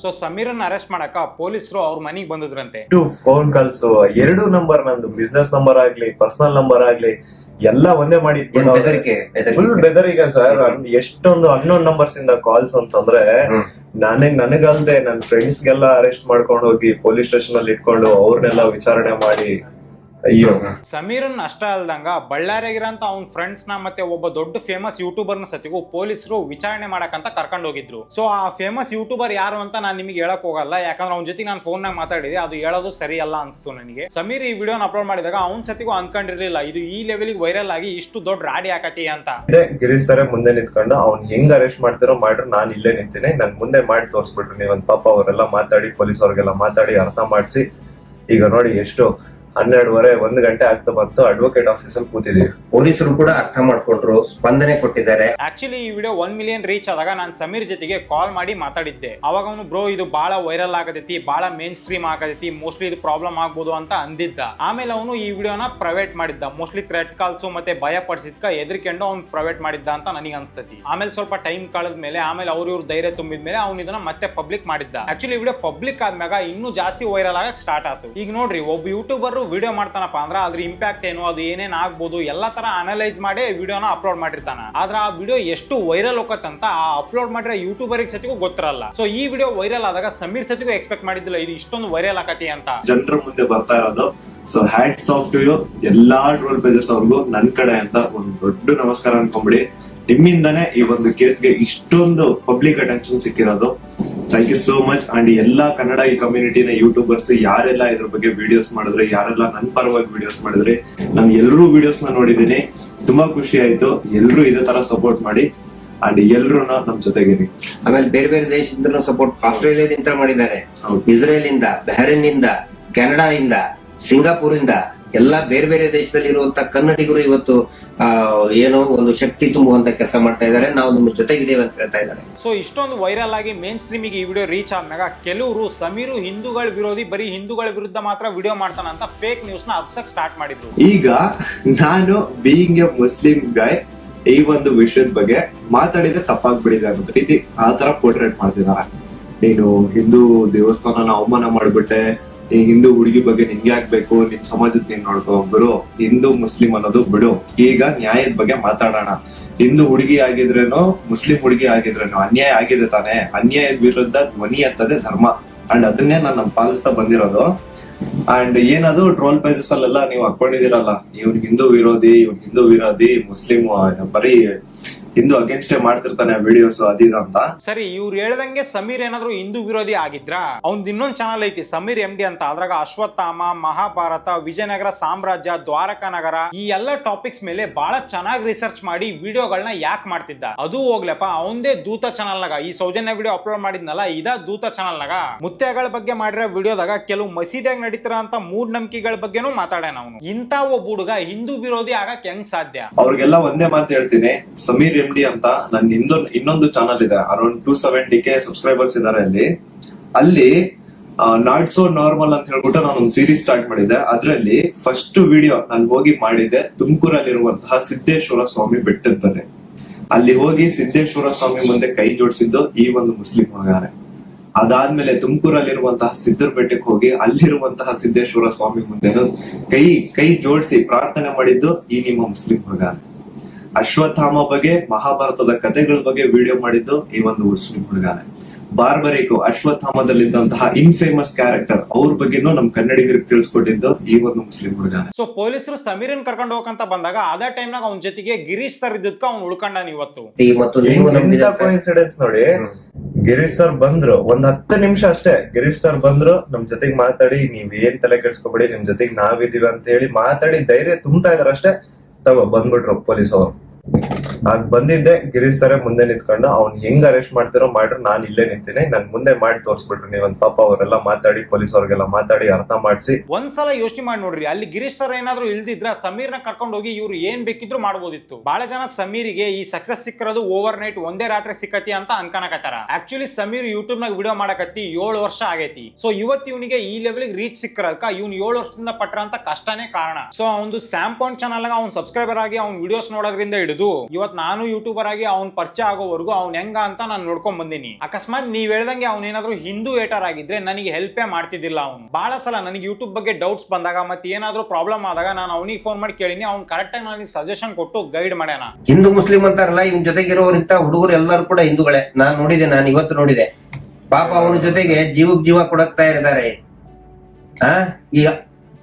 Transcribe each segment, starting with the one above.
So ಸಮೀರನ್ arrest ಮಾಡಕ ಪೊಲೀಸರು ಅವ್ರ ಮನೆಗೆ ಬಂದಿದ್ರಂತೆ. ಫೋನ್ ಕಾಲ್ಸ್, ಎರಡು ನಂಬರ್, ನಂದು ಬಿಸ್ನೆಸ್ ನಂಬರ್ ಆಗ್ಲಿ ಪರ್ಸನಲ್ ನಂಬರ್ ಆಗ್ಲಿ ಎಲ್ಲ ಒಂದೇ ಮಾಡಿ ಫುಲ್ ಬೆದರಿಕೆ ಸರ್. ಎಷ್ಟೊಂದು ಅನ್ನೋನ್ ನಂಬರ್ಸ್ ಇಂದ ಕಾಲ್ಸ್ ಅಂತಂದ್ರೆ ನನಗಲ್ದೆ ನನ್ನ ಫ್ರೆಂಡ್ಸ್ ಗೆಲ್ಲ ಅರೆಸ್ಟ್ ಮಾಡ್ಕೊಂಡು ಹೋಗಿ ಪೊಲೀಸ್ ಸ್ಟೇಷನ್ ಅಲ್ಲಿ ಇಟ್ಕೊಂಡು ಅವ್ರನ್ನೆಲ್ಲ ವಿಚಾರಣೆ ಮಾಡಿ. ಅಯ್ಯೋ, ಸಮೀರನ್ ಅಷ್ಟ ಅಲ್ದಂಗ ಬಳ್ಳಾರಿಯಾಗಿರಂತ ಅವ್ನ ಫ್ರೆಂಡ್ಸ್ ನ ಮತ್ತೆ ಒಬ್ಬ ದೊಡ್ಡ ಫೇಮಸ್ ಯೂಟ್ಯೂಬರ್ ನ ಸತಿಗೂ ಪೊಲೀಸರು ವಿಚಾರಣೆ ಮಾಡಕಂತ ಕರ್ಕೊಂಡು ಹೋಗಿದ್ರು. ಸೊ ಆ ಫೇಮಸ್ ಯೂಟ್ಯೂಬರ್ ಯಾರು ಅಂತ ನಾನು ನಿಮಗೆ ಹೇಳಕ್ ಹೋಗಲ್ಲ, ಯಾಕಂದ್ರೆ ಅವ್ನ ಜೊತೆ ನಾನು ಫೋನ್ ನಾಗ ಮಾತಾಡಿದೆ, ಅದು ಹೇಳೋದು ಸರಿ ಅಲ್ಲ ಅನ್ಸ್ತು ನನಗೆ. ಸಮೀರ್ ಈ ವಿಡಿಯೋನ ಅಪ್ಲೋಡ್ ಮಾಡಿದಾಗ ಅವ್ನ ಸತಿಗೂ ಅನ್ಕೊಂಡಿರ್ಲಿಲ್ಲ ಇದು ಈ ಲೆವೆಲ್ಗೆ ವೈರಲ್ ಆಗಿ ಇಷ್ಟು ದೊಡ್ಡ ರಾಡಿ ಆಕತಿ ಅಂತ. ಗಿರೀಶ್ ಸರ್ ಮುಂದೆ ನಿಂತ್ಕೊಂಡು ಅವ್ನ್ ಹೆಂಗ್ ಅರೆಸ್ಟ್ ಮಾಡ್ತಿರೋ ಮಾಡ್ರಿ, ನಾನ್ ಇಲ್ಲೇ ನಿಂತೀನಿ, ನನ್ ಮುಂದೆ ಮಾಡಿ ತೋರ್ಸ್ಬಿಟ್ರು ನೀವ್ ಪಾಪ. ಅವರೆಲ್ಲ ಮಾತಾಡಿ ಪೊಲೀಸ್ ಅವ್ರಿಗೆಲ್ಲ ಮಾತಾಡಿ ಅರ್ಥ ಮಾಡಿಸಿ ಈಗ ನೋಡಿ ಎಷ್ಟು 12:30 1 ಗಂಟೆ ಆಗ್ತಾ ಬಂತು. ಅಡ್ವೊಕೇಟ್ ಆಫೀಸ್ ಅಲ್ಲಿ ಕೂತಿದೀವಿ. ಪೊಲೀಸರು ಕೂಡ ಅರ್ಥ ಮಾಡ್ಕೊಂಡ್ರು, ಸ್ಪಂದನೆ ಕೊಟ್ಟಿದ್ದಾರೆ. ಆಕ್ಚುಲಿ ಈ ವಿಡಿಯೋ 1 ಮಿಲಿಯನ್ ರೀಚ್ ಆದಾಗ ನಾನು ಸಮೀರ್ ಜೊತೆಗೆ ಕಾಲ್ ಮಾಡಿ ಮಾತಾಡಿದ್ದೆ. ಅವಾಗ ಅವನು ಬ್ರೋ ಇದು ಬಹಳ ವೈರಲ್ ಆಗತೈತಿ, ಬಹಳ ಮೇನ್ ಸ್ಟ್ರೀಮ್ ಆಗತೈತಿ, ಮೋಸ್ಟ್ಲಿ ಇದು ಪ್ರಾಬ್ಲಮ್ ಆಗ್ಬೋದು ಅಂತ ಅಂದಿದ್ದ. ಆಮೇಲೆ ಅವನು ಈ ವಿಡಿಯೋನ ಪ್ರೈವೇಟ್ ಮಾಡಿದ್ದ. ಮೋಸ್ಟ್ಲಿ ಥ್ರೆಟ್ ಕಾಲ್ಸ್ ಮತ್ತೆ ಭಯ ಪಡಿಸಿದ್ಕ ಎದ್ರಿಕೊಂಡು ಅವ್ನು ಪ್ರೈವೇಟ್ ಮಾಡಿದ್ದ ಅಂತ ನನಗೆ ಅನ್ಸ್ತತಿ. ಆಮೇಲೆ ಸ್ವಲ್ಪ ಟೈಮ್ ಕಳೆದ ಮೇಲೆ ಆಮೇಲೆ ಇವ್ರ ಧೈರ್ಯ ತುಂಬಿದ ಮೇಲೆ ಅವ್ನು ಇದನ್ನ ಮತ್ತೆ ಪಬ್ಲಿಕ್ ಮಾಡಿದ್ದ. ಆಕ್ಚುಲಿ ವಿಡಿಯೋ ಪಬ್ಲಿಕ್ ಆದ್ಮ್ಯಾಗ ಇನ್ನೂ ಜಾಸ್ತಿ ವೈರಲ್ ಆಗಕ್ ಸ್ಟಾರ್ಟ್ ಆಯ್ತು. ಈಗ ನೋಡ್ರಿ, ಒಬ್ಬ ಯೂಟ್ಯೂಬರ್ ವಿಡಿಯೋ ಮಾಡ್ತಾನಪ್ಪ ಅಂದ್ರೆ ಅದ್ರ ಇಂಪ್ಯಾಕ್ಟ್ ಏನು, ಅದು ಏನೇನ್ ಆಗ್ಬೋದು ಎಲ್ಲಾ ತರ ಅನಲೈಸ್ ಮಾಡಿ ವಿಡಿಯೋನ ಅಪ್ಲೋಡ್ ಮಾಡಿರ್ತಾನ. ಆದ್ರೆ ಆ ವಿಡಿಯೋ ಎಷ್ಟು ವೈರಲ್ ಹೋಗತ್ತಂತ ಆ ಅಪ್ಲೋಡ್ ಮಾಡಿರೋ ಯೂಟ್ಯೂಬರ್ ಸತಿಗೂ ಗೊತ್ತಿರಲ್ಲ. ಸೊ ಈ ವಿಡಿಯೋ ವೈರಲ್ ಆದಾಗ ಸಮೀರ್ ಸತಿಗೂ ಎಕ್ಸ್ಪೆಕ್ಟ್ ಮಾಡಿದ್ದಿಲ್ಲ ಇದು ಇಷ್ಟೊಂದು ವೈರಲ್ ಆಗತಿ ಅಂತ. ಜನರ ಮುಂದೆ ಬರ್ತಾ ಇರೋದು. So hats off to you ಎಲ್ಲಾ ಟ್ರೋಲ್ ಪೇಜಸ್ ಅವ್ರಿಗೂ ನನ್ ಕಡೆ ಅಂತ ಒಂದು ದೊಡ್ಡ ನಮಸ್ಕಾರ ಅನ್ಕೊಂಬಿಡಿ. ನಿಮ್ಮಿಂದಾನೇ ಈ ಒಂದು ಕೇಸ್ಗೆ ಇಷ್ಟೊಂದು ಪಬ್ಲಿಕ್ ಅಟೆನ್ಷನ್ ಸಿಕ್ಕಿರೋದು. Thank you so much. And ಎಲ್ಲಾ ಕನ್ನಡ ಈ ಕಮ್ಯುನಿಟಿನ ಯೂಟ್ಯೂಬರ್ಸ್ ಯಾರೆಲ್ಲ ಇದ್ರ ಬಗ್ಗೆ ವಿಡಿಯೋಸ್ ಮಾಡಿದ್ರೆ, ಯಾರೆಲ್ಲ ನನ್ ಪರವಾಗಿ ವಿಡಿಯೋಸ್ ಮಾಡಿದ್ರೆ, ನಾನು ಎಲ್ಲರೂ ವಿಡಿಯೋಸ್ ನ ನೋಡಿದೀನಿ, ತುಂಬಾ ಖುಷಿ ಆಯ್ತು. ಎಲ್ರು ಇದೇ ತರ ಸಪೋರ್ಟ್ ಮಾಡಿ ಅಂಡ್ ಎಲ್ರು ನಮ್ ಜೊತೆಗೇನಿ. ಆಮೇಲೆ ಬೇರೆ ಬೇರೆ ದೇಶದಿಂದ ಸಪೋರ್ಟ್ ಆಸ್ಟ್ರೇಲಿಯಾದಿಂದ ಮಾಡಿದ್ದಾರೆ, ಇಸ್ರೇಲ್ ಇಂದ, ಬಹರೇನ್ ಇಂದ, ಕೆನಡಾ ಇಂದ, ಸಿಂಗಾಪುರ್ ಇಂದ ಎಲ್ಲಾ ಬೇರೆ ಬೇರೆ ದೇಶದಲ್ಲಿ ಇರುವಂತ ಕನ್ನಡಿಗರು ಇವತ್ತು ಏನೋ ಒಂದು ಶಕ್ತಿ ತುಂಬುವಂತ ಕೆಲಸ ಮಾಡ್ತಾ ಇದ್ದಾರೆ. ನಾವು ನಿಮ್ಮ ಜೊತೆಗಿದ್ದೇವೆ ಅಂತ ಹೇಳ್ತಾ ಇದ್ದಾರೆ. ಸೊ ಇಷ್ಟೊಂದು ವೈರಲ್ ಆಗಿ ಮೇನ್ ಸ್ಟ್ರೀಮಿಗೆ ಈ ವಿಡಿಯೋ ರೀಚ್ ಆದ್ಮೇಲೆ ಕೆಲವರು ಸಮೀರು ಹಿಂದೂಗಳ ವಿರೋಧಿ, ಬರೀ ಹಿಂದೂಗಳ ವಿರುದ್ಧ ಮಾತ್ರ ವಿಡಿಯೋ ಮಾಡ್ತಾನ ಅಂತ ಫೇಕ್ ನ್ಯೂಸ್ ನ ಹಬ್ಸಕ್ ಸ್ಟಾರ್ಟ್ ಮಾಡಿದ್ರು. ಈಗ ನಾನು ಬೀಯಿಂಗ್ ಎ ಮುಸ್ಲಿಂ ಗಾಯ್ ಈ ಒಂದು ವಿಷಯದ ಬಗ್ಗೆ ಮಾತಾಡಿದ್ರೆ ತಪ್ಪಾಗ್ಬಿಡಿದೆ ಅನ್ನೋ ರೀತಿ ಆ ತರ ಪೋರ್ಟ್ರೇಟ್ ಮಾಡ್ತಿದಾರ. ನೀನು ಹಿಂದೂ ದೇವಸ್ಥಾನನ ಅವಮಾನ ಮಾಡ್ಬಿಟ್ಟೆ, ಈ ಹಿಂದೂ ಹುಡುಗಿ ಬಗ್ಗೆ ನಿಂಗೆ ಆಗ್ಬೇಕು, ನಿಮ್ ಸಮಾಜದ ನೀನ್ ನೋಡ್ಕೊಂಡ್ರು, ಹಿಂದೂ ಮುಸ್ಲಿಂ ಅನ್ನೋದು ಬಿಡು, ಈಗ ನ್ಯಾಯದ ಬಗ್ಗೆ ಮಾತಾಡೋಣ. ಹಿಂದೂ ಹುಡುಗಿ ಆಗಿದ್ರೇನು ಮುಸ್ಲಿಂ ಹುಡುಗಿ ಆಗಿದ್ರೇನು ಅನ್ಯಾಯ ಆಗಿದೆ ತಾನೆ, ಅನ್ಯಾಯದ ವಿರುದ್ಧ ಧ್ವನಿ ಎತ್ತದೆ ಧರ್ಮ. ಅಂಡ್ ಅದನ್ನೇ ನಾನು ಪಾಲಿಸ್ತಾ ಬಂದಿರೋದು. ಅಂಡ್ ಏನದು ಟ್ರೋಲ್ ಪೇಜಸ್ ಅಲ್ಲೆಲ್ಲ ನೀವು ಹಾಕೊಂಡಿದಿರಲ್ಲ, ಇವ್ನ್ ಹಿಂದೂ ವಿರೋಧಿ ಮುಸ್ಲಿಂ ಬರೀ ಹಿಂದೂ ಅಗೇನ್ಸ್ಟ್ ಮಾಡ್ತಿರ್ತಾನೆ ವಿಡಿಯೋಸ್ ಅದಿದ ಅಂತ. ಸರಿ, ಇವ್ರು ಹೇಳ್ದಂಗೆ ಸಮೀರ್ ಏನಾದ್ರು ಹಿಂದೂ ವಿರೋಧಿ ಆಗಿದ್ರ, ಅವ್ನ್ ಇನ್ನೊಂದ್ ಚಾನಲ್ ಐತಿ ಸಮೀರ್ MD ಅಂತ, ಅದ್ರಾಗ ಅಶ್ವತ್ಥಾಮ, ಮಹಾಭಾರತ, ವಿಜಯನಗರ ಸಾಮ್ರಾಜ್ಯ, ದ್ವಾರಕಾ ನಗರ ಈ ಎಲ್ಲ ಟಾಪಿಕ್ಸ್ ಮೇಲೆ ಬಹಳ ಚೆನ್ನಾಗಿ ರಿಸರ್ಚ್ ಮಾಡಿ ವಿಡಿಯೋಗಳನ್ನ ಯಾಕೆ ಮಾಡ್ತಿದ್ದ. ಅದು ಹೋಗ್ಲಪ್ಪ, ಅವಂದೇ ದೂತ ಚಾನಲ್ ನಾಗ ಈ ಸೌಜನ್ಯ ವಿಡಿಯೋ ಅಪ್ಲೋಡ್ ಮಾಡಿದ್ನಲ್ಲ, ಇದ ದೂತ ಚಾನಲ್ ನಾಗ ಮುತ್ಯಗಳ ಬಗ್ಗೆ ಮಾಡಿರೋ ವಿಡಿಯೋದಾಗ ಕೆಲವು ಮಸೀದಿಯಾಗ ನಡೀತಿರ ಅಂತ ಮೂಢನಂಬಿಕೆಗಳ ಬಗ್ಗೆನೂ ಮಾತಾಡ್ಯಾನ ಅವನು. ಇಂತ ಒಬ್ಬ ಹುಡುಗ ಹಿಂದೂ ವಿರೋಧಿ ಆಗಕ್ ಹೆಂಗ್ ಸಾಧ್ಯ? ಅವ್ರಿಗೆಲ್ಲ ಒಂದೇ ಮಾತು ಹೇಳ್ತೀನಿ, ಸಮೀರ್ MD ಅಂತ ನನ್ ಇನ್ನೊಂದು ಚಾನಲ್ ಇದೆ, ಅರೌಂಡ್ 270K ಸಬ್ಸ್ಕ್ರೈಬರ್ಸ್ ಇದಾರೆ. ಅಲ್ಲಿ ನಾಟ್ ಸೋ ನಾರ್ಮಲ್ ಅಂತ ಹೇಳ್ಬಿಟ್ಟು ನಾನು ಒಂದು ಸೀರೀಸ್ ಸ್ಟಾರ್ಟ್ ಮಾಡಿದ್ದೆ. ಅದ್ರಲ್ಲಿ ಫಸ್ಟ್ ವಿಡಿಯೋ ನಾನು ಹೋಗಿ ಮಾಡಿದ್ದೆ ತುಮಕೂರಲ್ಲಿರುವಂತಹ ಸಿದ್ದೇಶ್ವರ ಸ್ವಾಮಿ ಬೆಟ್ಟದಲ್ಲಿ. ಅಲ್ಲಿ ಹೋಗಿ ಸಿದ್ದೇಶ್ವರ ಸ್ವಾಮಿ ಮುಂದೆ ಕೈ ಜೋಡಿಸಿದ್ದು ಈ ಒಂದು ಮುಸ್ಲಿಂ ಹುಡುಗಾರೆ. ಅದಾದ್ಮೇಲೆ ತುಮಕೂರಲ್ಲಿರುವಂತಹ ಸಿದ್ದರ ಬೆಟ್ಟಕ್ಕೆ ಹೋಗಿ ಅಲ್ಲಿರುವಂತಹ ಸಿದ್ದೇಶ್ವರ ಸ್ವಾಮಿ ಮುಂದೆ ಕೈ ಜೋಡಿಸಿ ಪ್ರಾರ್ಥನೆ ಮಾಡಿದ್ದು ಈ ನಿಮ್ಮ ಮುಸ್ಲಿಂ ಹುಡುಗಾರೆ. ಅಶ್ವತ್ಥಾಮ ಬಗ್ಗೆ, ಮಹಾಭಾರತದ ಕಥೆಗಳ ಬಗ್ಗೆ ವಿಡಿಯೋ ಮಾಡಿದ್ದು ಈ ಒಂದು ಮುಸ್ಲಿಂ ಹುಡುಗಾನೆ. ಬಾರ್ಬರಿಕು ಅಶ್ವತ್ಥಾಮದಲ್ಲಿದ್ದಂತಹ ಇನ್ಫೇಮಸ್ ಕ್ಯಾರೆಕ್ಟರ್ ಅವ್ರ ಬಗ್ಗೆನೂ ನಮ್ ಕನ್ನಡಿಗರಿಗೆ ತಿಳಿಸ್ಕೊಟ್ಟಿದ್ದು ಈ ಒಂದು ಮುಸ್ಲಿಂ ಹುಡುಗಾನೆ. ಸೊ ಪೊಲೀಸರು ಸಮೀರನ್ ಕರ್ಕೊಂಡು ಹೋಗಂತ ಬಂದಾಗ ಅದೇ ಟೈಮ್ ನಾಗ ಅವ್ನ ಜೊತೆಗೆ ಗಿರೀಶ್ ಸರ್ ಇದ್ದಕ್ಕ ಅವ್ನು ಉಳ್ಕೊಂಡಾನ ಇವತ್ತು. ಕೋಇನ್ಸಿಡೆನ್ಸ್ ನೋಡಿ, ಗಿರೀಶ್ ಸರ್ ಬಂದ್ರು, ಒಂದ್ 10 ನಿಮಿಷ ಅಷ್ಟೇ. ಗಿರೀಶ್ ಸರ್ ಬಂದ್ರು, ನಮ್ ಜೊತೆಗ್ ಮಾತಾಡಿ ನೀವ್ ಏನ್ ತಲೆ ಕೆಡ್ಸ್ಕೊಬೇಡಿ, ನಿಮ್ ಜೊತೆಗ್ ನಾವಿದೀವಿ ಅಂತ ಹೇಳಿ ಮಾತಾಡಿ ಧೈರ್ಯ ತುಂಬ್ತಾ ಇದಾರೆ ಅಷ್ಟೇ. ಬಂದ್ಬಿಟ್ರು ಪೊಲೀಸ್ ಅವ್ರು. ಆಗ ಬಂದಿದ್ದೆ, ಗಿರೀಶ್ ಸರೇ ಮುಂದೆ ನಿಂತ್ಕೊಂಡು ಅವ್ನ್ ಹೆಂಗ್ ಅರೆಸ್ಟ್ ಮಾಡ್ತಿರೋ ಮಾಡ್ರಿ, ನಾನ್ ಇಲ್ಲೇ ನಿಂತೀನಿ, ನನ್ ಮುಂದೆ ಮಾಡಿ ತೋರ್ಸ್ಬಿಟ್ರು ನೀವಂತ ಪಾಪ. ಅವರೆಲ್ಲ ಮಾತಾಡಿ ಪೊಲೀಸ್ ಅವ್ರಿಗೆಲ್ಲ ಮಾತಾಡಿ ಅರ್ಥ ಮಾಡಿಸಿ. ಒಂದ್ಸಲ ಯೋಚನೆ ಮಾಡಿ ನೋಡ್ರಿ, ಅಲ್ಲಿ ಗಿರೀಶ್ ಸರ್ ಏನಾದ್ರು ಇಲ್ದಿದ್ರ ಸಮೀರ್ನ ಕರ್ಕೊಂಡು ಹೋಗಿ ಇವ್ರು ಏನ್ ಬೇಕಿದ್ರು ಮಾಡ್ಬೋದಿತ್ತು. ಬಹಳ ಜನ ಸಮೀರಿಗೆ ಈ ಸಕ್ಸಸ್ ಸಿಕ್ಕಿರೋದು ಓವರ್ ನೈಟ್ ಒಂದೇ ರಾತ್ರಿ ಸಿಕ್ಕತಿ ಅಂತ ಅನ್ಕನಕತ್ತಾರ. ಆಕ್ಚುಲಿ ಸಮೀರ್ ಯೂಟ್ಯೂಬ್ ನಾಗ ವಿಡಿಯೋ ಮಾಡಕತ್ತಿ 7 ವರ್ಷ ಆಗೈತಿ. ಸೊ ಇವತ್ತು ಇವನಿಗೆ ಈ ಲೆವೆಲ್ ರೀಚ್ ಸಿಕ್ಕರಕ ಇವ್ನು 7 ವರ್ಷದಿಂದ ಪಟ್ರ ಅಂತ ಕಷ್ಟನೇ ಕಾರಣ. ಸೊ ಒಂದು ಸ್ಯಾಮ್ ಪಾಯಿಂಟ್ ಚಾನಲ್ ಅವ್ನ್ ಸಬ್ಸ್ಕ್ರೈಬರ್ ಆಗಿ ಅವ್ನ್ ವಿಡಿಯೋಸ್ ನೋಡೋದ್ರಿಂದ ಹಿಡಿದು ತಿಳಿದು ಇವತ್ ನಾನು ಯೂಟ್ಯೂಬರ್ ಆಗಿ ಅವ್ನ್ ಪರಿಚಯ ಆಗೋವರೆಗೂ ಅವ್ನ್ ಹೆಂಗ ಅಂತ ನಾನು ನೋಡ್ಕೊಂಡ್ ಬಂದಿನಿ. ಅಕಸ್ಮಾತ್ ನೀವ್ ಹೇಳ್ದಂಗೆ ಅವ್ನೇನಾದ್ರೂ ಹಿಂದೂ ಏಟರ್ ಆಗಿದ್ರೆ ನನಗೆ ಹೆಲ್ಪೇ ಮಾಡ್ತಿದ್ದಿಲ್ಲ. ಅವ್ನು ಬಹಳ ಸಲ ನನಗೆ ಯೂಟ್ಯೂಬ್ ಬಗ್ಗೆ ಡೌಟ್ಸ್ ಬಂದಾಗ ಮತ್ತೆ ಏನಾದ್ರೂ ಪ್ರಾಬ್ಲಮ್ ಆದಾಗ ನಾನು ಅವನಿಗೆ ಫೋನ್ ಮಾಡಿ ಕೇಳಿನಿ. ಅವ್ನ್ ಕರೆಕ್ಟ್ ಆಗಿ ನನಗೆ ಸಜೆಷನ್ ಕೊಟ್ಟು ಗೈಡ್ ಮಾಡ್ಯಾನ. ಹಿಂದೂ ಮುಸ್ಲಿಂ ಅಂತಾರಲ್ಲ, ಇವನ್ ಜೊತೆಗಿರೋರಿಂತ ಹುಡುಗರು ಎಲ್ಲರೂ ಕೂಡ ಹಿಂದೂಗಳೇ. ನಾನು ಇವತ್ತು ನೋಡಿದೆ. ಪಾಪ ಅವನ ಜೊತೆಗೆ ಜೀವಕ್ ಜೀವ ಕೊಡಕ್ ತಯಾರಿದ್ದಾರೆ. ಈ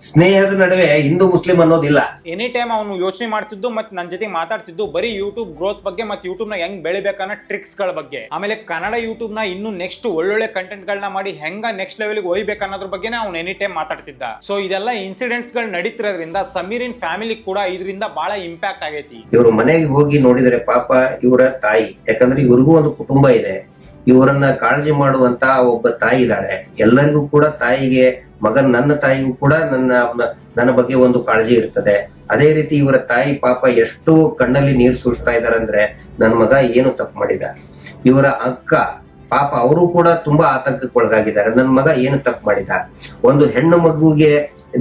ಸ್ನೇಹದ ನಡುವೆ ಹಿಂದೂ ಮುಸ್ಲಿಂ ಅನ್ನೋದಿಲ್ಲ. ಎನಿ ಟೈಮ್ ಅವನು ಯೋಚನೆ ಮಾಡ್ತಿದ್ದು ಮತ್ತೆ ನನ್ನ ಜೊತೆ ಮಾತಾಡ್ತಿದ್ದು ಬರೀ ಯೂಟ್ಯೂಬ್ ಗ್ರೋತ್ ಬಗ್ಗೆ ಮತ್ತೆ ಯೂಟ್ಯೂಬ್ ನ ಹೆಂಗ್ ಬೆಳಿಬೇಕನ್ನೋ ಟ್ರಿಕ್ಸ್ ಗಳ ಬಗ್ಗೆ. ಆಮೇಲೆ ಕನ್ನಡ ಯೂಟ್ಯೂಬ್ ನ ಇನ್ನು ನೆಕ್ಸ್ಟ್ ಒಳ್ಳೊಳ್ಳೆ ಕಂಟೆಂಟ್ ಗಳನ್ನ ಮಾಡಿ ಹೆಂಗ ನೆಕ್ಸ್ಟ್ ಲೆವೆಲ್ ಒಯ್ಬೇಕು ಅನ್ನೋದ್ರ ಬಗ್ಗೆನೇ ಅವ್ನು ಎನಿ ಟೈಮ್ ಮಾತಾಡ್ತಿದ್ದ. ಸೊ ಇದೆಲ್ಲ ಇನ್ಸಿಡೆಂಟ್ಸ್ ಗಳು ನಡೀತಿರೋದ್ರಿಂದ ಸಮೀರಿನ್ ಫ್ಯಾಮಿಲಿ ಕೂಡ ಇದರಿಂದ ಬಹಳ ಇಂಪ್ಯಾಕ್ಟ್ ಆಗೈತಿ. ಇವರು ಮನೆಗೆ ಹೋಗಿ ನೋಡಿದರೆ ಪಾಪ ಇವರ ತಾಯಿ, ಯಾಕಂದ್ರೆ ಇವ್ರಿಗೂ ಒಂದು ಕುಟುಂಬ ಇದೆ, ಇವರನ್ನ ಕಾಳಜಿ ಮಾಡುವಂತ ಒಬ್ಬ ತಾಯಿ ಇದ್ದಾಳೆ. ಎಲ್ಲರಿಗೂ ಕೂಡ ತಾಯಿಗೆ ನನ್ನ ತಾಯಿಗೂ ಕೂಡ ನನ್ನ ಬಗ್ಗೆ ಒಂದು ಕಾಳಜಿ ಇರ್ತದೆ. ಅದೇ ರೀತಿ ಇವರ ತಾಯಿ ಪಾಪ ಎಷ್ಟು ಕಣ್ಣಲ್ಲಿ ನೀರು ಸುರಿಸ್ತಾ ಇದಾರೆ ಅಂದ್ರೆ, ನನ್ ಮಗ ಏನು ತಪ್ಪು ಮಾಡಿದ. ಇವರ ಅಕ್ಕ ಪಾಪ ಅವರು ಕೂಡ ತುಂಬಾ ಆತಂಕಕ್ಕೆ ಒಳಗಾಗಿದ್ದಾರೆ. ನನ್ ಮಗ ಏನು ತಪ್ಪು ಮಾಡಿದ. ಒಂದು ಹೆಣ್ಣು ಮಗುವಿಗೆ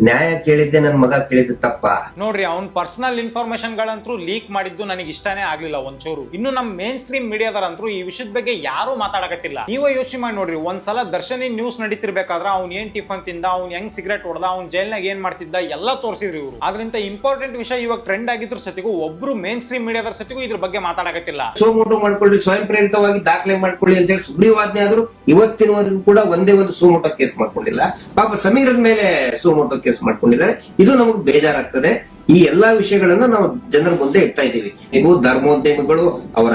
ನ್ಯಾಯ ಕೇಳಿದ್ದೆ ನನ್ ಮಗ ಕೇಳಿದ್ದು ತಪ್ಪ. ನೋಡ್ರಿ, ಅವ್ನ್ ಪರ್ಸನಲ್ ಇನ್ಫಾರ್ಮೇಶನ್ ಗಳಂತೂ ಲೀಕ್ ಮಾಡಿದ್ದು ನನಗೆ ಇಷ್ಟನೇ ಆಗ್ಲಿಲ್ಲ ಒಂಚೂರು. ಇನ್ನು ನಮ್ ಮೇನ್ ಸ್ಟ್ರೀಮ್ ಮೀಡಿಯಾದರಂತೂ ಈ ವಿಷಯದ ಬಗ್ಗೆ ಯಾರು ಮಾತಾಡಕತ್ತಿಲ್ಲ. ನೀವೇ ಯೋಚನೆ ಮಾಡಿ ನೋಡ್ರಿ, ಒಂದ್ಸಲ ದರ್ಶನ್ ನ್ಯೂಸ್ ನಡೀತಿರ್ಬೇಕಾದ್ರೆ ಅವ್ನ್ ಏನ್ ಟಿಫನ್ ತಿಂದ, ಅವ್ನ್ ಹೆಂಗ್ ಸಿಗರೇಟ್ ಹೊಡೆದ, ಅವ್ನ್ ಜೈಲ್ನಾಗ ಏನ್ ಮಾಡ್ತಿದ್ದ ಎಲ್ಲ ತೋರಿಸಿದ್ರಿ ಇವರು. ಆದ್ರಿಂದ ಇಂಪಾರ್ಟೆಂಟ್ ವಿಷಯ ಇವಾಗ ಟ್ರೆಂಡ್ ಆಗಿದ್ರ ಸತಿಗೂ ಒಬ್ರು ಮೇನ್ ಸ್ಟ್ರೀಮ್ ಮೀಡಿಯಾದರ ಸತಿಗೂ ಇದ್ರ ಬಗ್ಗೆ ಮಾತಾಡಕತ್ತಿಲ್ಲ. ಸೋಮೋಟೋ ಮಾಡ್ಕೊಳ್ಳಿ, ಸ್ವಯಂ ಪ್ರೇರಿತವಾಗಿ ದಾಖಲೆ ಮಾಡ್ಕೊಳ್ಳಿ ಅಂತ ಹೇಳಿ ಸುಗ್ರೀವಾಜ್ಞೆ ಆದ್ರೂ ಇವತ್ತಿನವರೆಗೂ ಕೂಡ ಒಂದೇ ಒಂದು ಸೋಮೋಟೋ ಕೇಸ್ ಮಾಡ್ಕೊಂಡಿಲ್ಲ. ಪಾಪ ಸಮೀರದ ಮೇಲೆ ಸೋಮೋಟೋ ಕೇಸ್ ಮಾಡ್ಕೊಂಡಿದ್ದಾರೆ. ಇದು ನಮಗೆ ಬೇಜಾರಾಗ್ತದೆ. ಈ ಎಲ್ಲಾ ವಿಷಯಗಳನ್ನ ನಾವು ಜನರ ಮುಂದೆ ಇಡ್ತಾ ಇದ್ದೀವಿ. ನೀವು ಧರ್ಮೋದ್ಯಮಿಗಳು, ಅವರ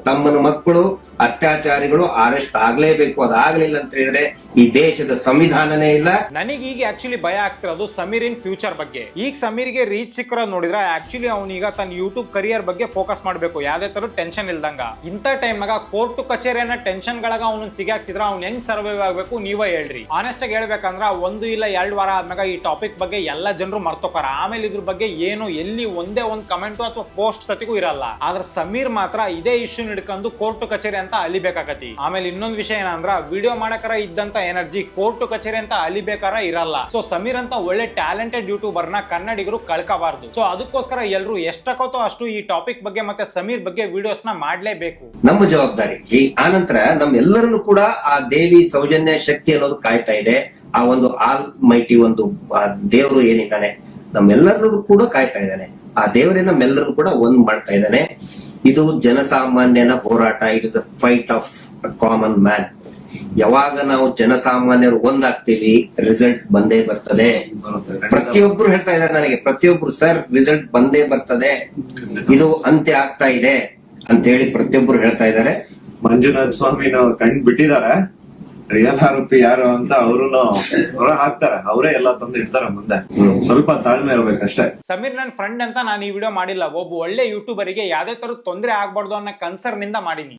ತಮ್ಮನ ಮಕ್ಕಳು, ಅತ್ಯಾಚಾರಿಗಳು ಅರೆಸ್ಟ್ ಆಗ್ಲೇಬೇಕು. ಅದಾಗ್ಲಿಲ್ಲ ಅಂತ ಹೇಳಿದ್ರೆ ಈ ದೇಶದ ಸಂವಿಧಾನನೇ ಇಲ್ಲ. ನನಗೀಗ ಆಕ್ಚುಲಿ ಭಯ ಆಗ್ತಿರೋದು ಸಮೀರಿನ್ ಫ್ಯೂಚರ್ ಬಗ್ಗೆ. ಈಗ ಸಮೀರ್ಗೆ ರೀಚ್ ಸಿಕ್ಕಿರೋದು ನೋಡಿದ್ರೆ ಆಕ್ಚುಲಿ ಅವನೀಗ ತನ್ನ ಯೂಟ್ಯೂಬ್ ಕರಿಯರ್ ಬಗ್ಗೆ ಫೋಕಸ್ ಮಾಡ್ಬೇಕು, ಯಾವ್ದೇ ತರ ಟೆನ್ಷನ್ ಇಲ್ದಂಗ. ಇಂಥ ಟೈಮ್ನಾಗ ಕೋರ್ಟ್ ಕಚೇರಿಯನ್ನ ಟೆನ್ಷನ್ ಗಳಾಗ ಅವನನ್ನ ಸಿಗಾಕ್ಸಿದ್ರ ಅವ್ನ್ ಹೆಂಗ್ ಸರ್ವೈವ್ ಆಗ್ಬೇಕು ನೀವೇ ಹೇಳ್ರಿ. ಆನೆಸ್ಟ್ ಆಗಿ ಹೇಳ್ಬೇಕಂದ್ರ 1 ಇಲ್ಲ 2 ವಾರ ಆದ್ಮೇಲೆ ಈ ಟಾಪಿಕ್ ಬಗ್ಗೆ ಎಲ್ಲಾ ಜನರು ಮರ್ತೋಕಾರ. ಆಮೇಲೆ ಇದ್ರ ಬಗ್ಗೆ ಏನು ಎಲ್ಲಿ ಒಂದೇ ಒಂದ್ ಕಮೆಂಟ್ ಅಥವಾ ಪೋಸ್ಟ್ ಸತಿಗೂ ಇರಲ್ಲ. ಆದ್ರೆ ಸಮೀರ್ ಮಾತ್ರ ಇದೇ ಇಶ್ಯೂ ಹಿಡ್ಕೊಂಡು ಕೋರ್ಟ್ ಕಚೇರಿ ಅಂತ ಅಲಿಬೇಕಾಗತಿ. ಆಮೇಲೆ ಇನ್ನೊಂದ್ ವಿಷಯ ಏನಂದ್ರ, ವಿಡಿಯೋ ಮಾಡಕರ ಇದ್ದಂತ ಎನರ್ಜಿ ಕೋರ್ಟ್ ಕಚೇರಿ ಅಂತ ಅಲಿಬೇಕಾರ ಇರಲ್ಲ. ಸೊ ಸಮೀರ್ ಅಂತ ಒಳ್ಳೆ ಟ್ಯಾಲೆಂಟೆಡ್ ಯೂಟ್ಯೂಬರ್ ನ ಕನ್ನಡಿಗರು ಕಳ್ಕಬಾರ್ದು. ಸೊ ಅದಕ್ಕೋಸ್ಕರ ಎಲ್ರು ಎಷ್ಟಕ್ಕೋ ಅಷ್ಟು ಈ ಟಾಪಿಕ್ ಬಗ್ಗೆ ಮತ್ತೆ ಸಮೀರ್ ಬಗ್ಗೆ ವಿಡಿಯೋಸ್ ನ ಮಾಡ್ಲೇಬೇಕು. ನಮ್ಮ ಜವಾಬ್ದಾರಿ. ಆನಂತರ ನಮ್ಮೆಲ್ಲರನ್ನು ಕೂಡ ಆ ದೇವಿ ಸೌಜನ್ಯ ಶಕ್ತಿ ಅನ್ನೋದು ಕಾಯ್ತಾ ಇದೆ. ಆ ಒಂದು ಆಲ್ ಮೈಟಿ ಒಂದು ದೇವರು ಏನಿದ್ದಾನೆ ನಮ್ಮೆಲ್ಲರನ್ನು ಕೂಡ ಕಾಯ್ತಾ ಇದ್ದಾನೆ. ಆ ದೇವರೇ ನಮ್ಮೆಲ್ಲರೂ ಕೂಡ ಒಂದ್ ಮಾಡ್ತಾ ಇದ್ದಾನೆ. ಇದು ಜನಸಾಮಾನ್ಯನ ಹೋರಾಟ. It is a fight of a common man. ಯಾವಾಗ ನಾವು ಜನಸಾಮಾನ್ಯರು ಒಂದಾಗ್ತೀವಿ, ರಿಸಲ್ಟ್ ಬಂದೇ ಬರ್ತದೆ. ಪ್ರತಿಯೊಬ್ರು ಹೇಳ್ತಾ ಇದ್ದಾರೆ ನನಗೆ, ಪ್ರತಿಯೊಬ್ರು ಸರ್ ರಿಸಲ್ಟ್ ಬಂದೇ ಬರ್ತದೆ, ಇದು ಅಂತ್ಯ ಆಗ್ತಾ ಇದೆ ಅಂತ ಹೇಳಿ ಪ್ರತಿಯೊಬ್ರು ಹೇಳ್ತಾ ಇದ್ದಾರೆ. ಮಂಜುನಾಥ್ ಸ್ವಾಮಿನ ಕಂಡು ಬಿಟ್ಟಿದ್ದಾರೆ. ರಿಯಲ್ ಆರೋಪಿ ಯಾರು ಅಂತ ಅವ್ರ ಹಾಕ್ತಾರೆ, ಅವರೇ ಎಲ್ಲ ತಂದು ಇಡ್ತಾರೆ ಮುಂದೆ. ಸ್ವಲ್ಪ ತಾಳ್ಮೆ ಇರ್ಬೇಕಷ್ಟೇ. ಸಮೀರ್ ನನ್ನ ಫ್ರೆಂಡ್ ಅಂತ ನಾನು ಈ ವಿಡಿಯೋ ಮಾಡಿಲ್ಲ. ಒಬ್ಬ ಒಳ್ಳೆ ಯೂಟ್ಯೂಬರಿಗೆ ಯಾವ್ದೇ ತರ ತೊಂದರೆ ಆಗ್ಬಾರ್ದು ಅನ್ನೋ ಕನ್ಸರ್ನ್ ಇಂದ ಮಾಡೀನಿ.